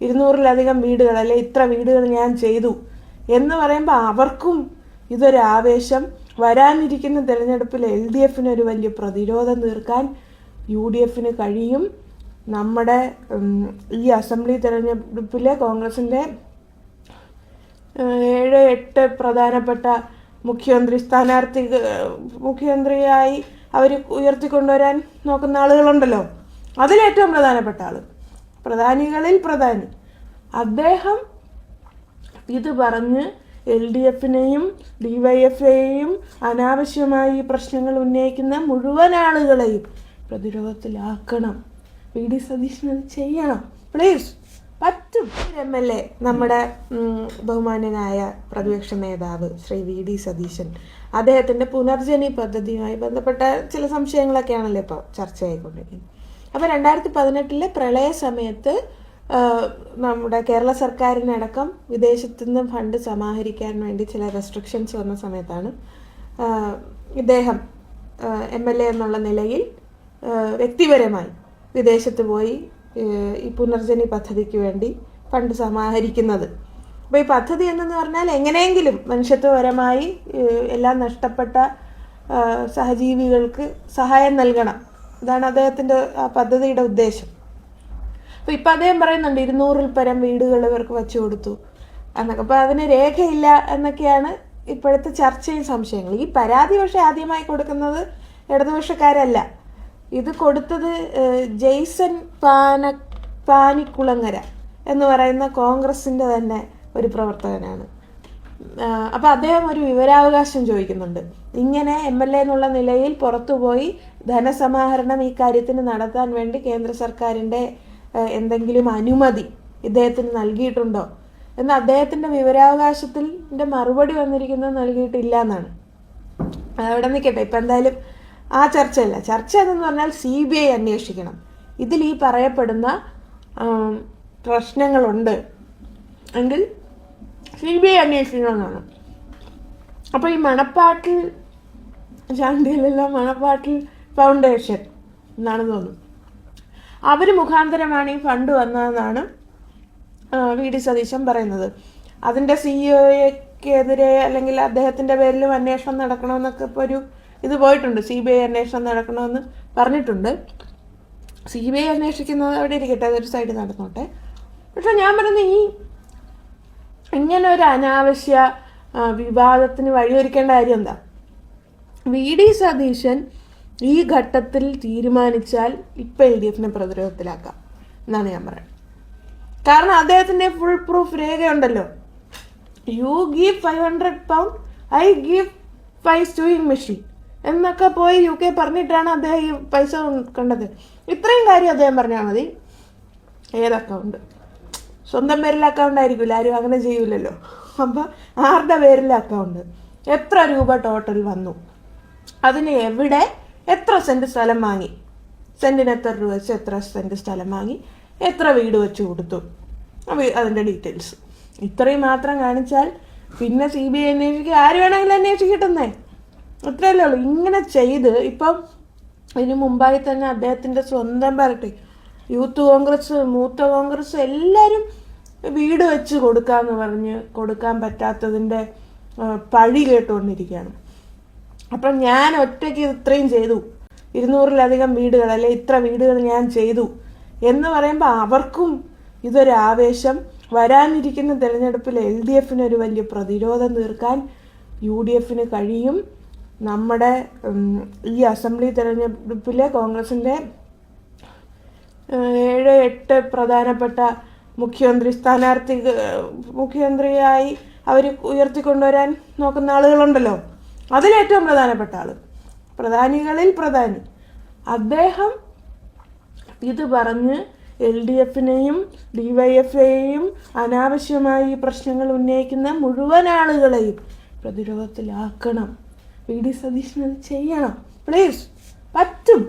200-ലധികം വീടുകൾ അല്ലെ ഇത്ര വീടുകൾ ഞാൻ ചെയ്തു എന്ന് പറയുമ്പോൾ അവർക്കും ഇതൊരു ആവേശം. വരാനിരിക്കുന്ന തെരഞ്ഞെടുപ്പിൽ LDF ഒരു വലിയ പ്രതിരോധം തീർക്കാൻ UDF കഴിയും. നമ്മുടെ ഈ അസംബ്ലി തെരഞ്ഞെടുപ്പിലെ കോൺഗ്രസിൻ്റെ 7-8 പ്രധാനപ്പെട്ട മുഖ്യമന്ത്രിയായി അവർ ഉയർത്തിക്കൊണ്ടുവരാൻ നോക്കുന്ന ആളുകളുണ്ടല്ലോ, അതിലേറ്റവും പ്രധാനപ്പെട്ട ആൾ, പ്രധാനികളിൽ പ്രധാനി, അദ്ദേഹം ഇത് പറഞ്ഞ് LDF DYFയെയും അനാവശ്യമായി ഈ പ്രശ്നങ്ങൾ ഉന്നയിക്കുന്ന മുഴുവൻ ആളുകളെയും പ്രതിരോധത്തിലാക്കണം. VD സതീശൻ അത് ചെയ്യണം, പ്ലീസ്. പറ്റും. MLA നമ്മുടെ ബഹുമാന്യനായ പ്രതിപക്ഷ നേതാവ് ശ്രീ VD സതീശൻ, അദ്ദേഹത്തിൻ്റെ പുനർജനി പദ്ധതിയുമായി ബന്ധപ്പെട്ട ചില സംശയങ്ങളൊക്കെയാണല്ലോ ഇപ്പോൾ ചർച്ചയായിക്കൊണ്ടിരിക്കുന്നത്. അപ്പോൾ 2018 പ്രളയ സമയത്ത് നമ്മുടെ കേരള സർക്കാരിനടക്കം വിദേശത്തുനിന്ന് ഫണ്ട് സമാഹരിക്കാൻ വേണ്ടി ചില റെസ്ട്രിക്ഷൻസ് വന്ന സമയത്താണ് ഇദ്ദേഹം MLA എന്നുള്ള നിലയിൽ വ്യക്തിപരമായി വിദേശത്ത് പോയി ഈ പുനർജനി പദ്ധതിക്ക് വേണ്ടി ഫണ്ട് സമാഹരിക്കുന്നത്. അപ്പോൾ ഈ പദ്ധതി എന്നു പറഞ്ഞാൽ എങ്ങനെയെങ്കിലും മനുഷ്യത്വപരമായി എല്ലാം നഷ്ടപ്പെട്ട സഹജീവികൾക്ക് സഹായം നൽകണം. ഇതാണ് അദ്ദേഹത്തിൻ്റെ ആ പദ്ധതിയുടെ ഉദ്ദേശം. അപ്പോൾ ഇപ്പം അദ്ദേഹം പറയുന്നുണ്ട് 200-ൽ പരം വീടുകൾ ഇവർക്ക് വെച്ചു കൊടുത്തു എന്നൊക്കെ. അപ്പോൾ അതിന് രേഖയില്ല എന്നൊക്കെയാണ് ഇപ്പോഴത്തെ ചർച്ചയും സംശയങ്ങൾ. ഈ പരാതി പക്ഷേ ആദ്യമായി കൊടുക്കുന്നത് ഇടതുപക്ഷക്കാരല്ല. ഇത് കൊടുത്തത് ജെയ്സൺ പാനിക്കുളങ്ങര എന്ന് പറയുന്ന കോൺഗ്രസിൻ്റെ തന്നെ ഒരു പ്രവർത്തകനാണ്. അപ്പോൾ അദ്ദേഹം ഒരു വിവരാവകാശം ചോദിക്കുന്നുണ്ട്. ഇങ്ങനെ MLA എന്നുള്ള നിലയിൽ പുറത്തുപോയി ധനസമാഹരണം ഈ കാര്യത്തിന് നടത്താൻ വേണ്ടി കേന്ദ്ര സർക്കാരിൻ്റെ എന്തെങ്കിലും അനുമതി ഇദ്ദേഹത്തിന് നൽകിയിട്ടുണ്ടോ എന്ന് അദ്ദേഹത്തിൻ്റെ വിവരാവകാശത്തിൻ്റെ മറുപടി വന്നിരിക്കുന്നത് നൽകിയിട്ടില്ല എന്നാണ്. അവിടെ നിൽക്കട്ടെ, ഇപ്പം എന്തായാലും ആ ചർച്ചയല്ല. ചർച്ച എന്ന് പറഞ്ഞാൽ CBI അന്വേഷിക്കണം. ഇതിൽ ഈ പറയപ്പെടുന്ന പ്രശ്നങ്ങളുണ്ട് എങ്കിൽ CBI അന്വേഷിക്കണമെന്നാണ്. അപ്പോൾ ഈ മണപ്പാട്ടിൽ ശാന്തിയിലുള്ള മണപ്പാട്ടിൽ ഫൗണ്ടേഷൻ എന്നാണ് തോന്നുന്നു, അവർ മുഖാന്തരമാണ് ഈ ഫണ്ട് വന്നതെന്നാണ് VD സതീശൻ പറയുന്നത്. അതിൻ്റെ CEO-ക്കെതിരെ അല്ലെങ്കിൽ അദ്ദേഹത്തിൻ്റെ പേരിലും അന്വേഷണം നടക്കണമെന്നൊക്കെ ഇപ്പോൾ ഒരു ഇത് പോയിട്ടുണ്ട്. CBI അന്വേഷണം നടക്കണമെന്ന് പറഞ്ഞിട്ടുണ്ട്. CBI അന്വേഷിക്കുന്നത് അവിടെ ഇരിക്കട്ടെ, അതൊരു സൈഡിൽ നടന്നോട്ടെ. പക്ഷെ ഞാൻ പറയുന്നത് ഇങ്ങനെ ഒരു അനാവശ്യ വിവാദത്തിന് വഴിയൊരുക്കേണ്ട കാര്യം എന്താ? VD സതീശൻ ഈ ഘട്ടത്തിൽ തീരുമാനിച്ചാൽ ഇപ്പം LDF പ്രതിരോധത്തിലാക്കാം എന്നാണ് ഞാൻ പറയുന്നത്. കാരണം അദ്ദേഹത്തിൻ്റെ ഫുൾ പ്രൂഫ് രേഖയുണ്ടല്ലോ. You give 500 pound, I give 5 sewing machine എന്നൊക്കെ പോയി UK പറഞ്ഞിട്ടാണ് അദ്ദേഹം ഈ പൈസ കണ്ടത്. ഇത്രയും കാര്യം അദ്ദേഹം പറഞ്ഞാൽ മതി. ഏത് അക്കൗണ്ട്? സ്വന്തം പേരിലെ അക്കൗണ്ട് ആയിരിക്കില്ല, ആരും അങ്ങനെ ചെയ്യൂലല്ലോ. അപ്പം ആരുടെ പേരിലെ അക്കൗണ്ട്, എത്ര രൂപ ടോട്ടൽ വന്നു, അതിന് എവിടെ, എത്ര സെൻറ്റ് സ്ഥലം വാങ്ങി, സെൻറ്റിന് എത്ര രൂപ വെച്ച് എത്ര സെൻറ്റ് സ്ഥലം വാങ്ങി, എത്ര വീട് വെച്ച് കൊടുത്തു, അതിൻ്റെ ഡീറ്റെയിൽസ് ഇത്രയും മാത്രം കാണിച്ചാൽ പിന്നെ CBI അന്വേഷിക്കുക, ആര് വേണമെങ്കിലും അന്വേഷിക്കട്ടെന്നേ, അത്രയല്ലേ ഉള്ളൂ. ഇങ്ങനെ ചെയ്ത് ഇപ്പം ഇതിന് മുമ്പായി തന്നെ അദ്ദേഹത്തിൻ്റെ സ്വന്തം പാർട്ടി, യൂത്ത് കോൺഗ്രസ്, മൂത്ത കോൺഗ്രസ് എല്ലാവരും വീട് വെച്ച് കൊടുക്കാമെന്ന് പറഞ്ഞ് കൊടുക്കാൻ പറ്റാത്തതിൻ്റെ പഴി കേട്ടുകൊണ്ടിരിക്കുകയാണ്. അപ്പം ഞാൻ ഒറ്റയ്ക്ക് ഇത്രയും ചെയ്തു, 200-ലധികം വീടുകൾ അല്ലെ ഇത്ര വീടുകൾ ഞാൻ ചെയ്തു എന്ന് പറയുമ്പോൾ അവർക്കും ഇതൊരു ആവേശം. വരാനിരിക്കുന്ന തെരഞ്ഞെടുപ്പിൽ LDF ഒരു വലിയ പ്രതിരോധം തീർക്കാൻ UDF കഴിയും. നമ്മുടെ ഈ അസംബ്ലി തെരഞ്ഞെടുപ്പിലെ കോൺഗ്രസിൻ്റെ 7-8 പ്രധാനപ്പെട്ട മുഖ്യമന്ത്രിയായി അവർ ഉയർത്തിക്കൊണ്ടുവരാൻ നോക്കുന്ന ആളുകളുണ്ടല്ലോ, അതിലേറ്റവും പ്രധാനപ്പെട്ട ആൾ, പ്രധാനികളിൽ പ്രധാനി, അദ്ദേഹം ഇത് പറഞ്ഞ് LDF DYFയെയും അനാവശ്യമായി ഈ പ്രശ്നങ്ങൾ ഉന്നയിക്കുന്ന മുഴുവൻ ആളുകളെയും പ്രതിരോധത്തിലാക്കണം. VD സതീശൻ അത് ചെയ്യണം, പ്ലീസ്. പറ്റും.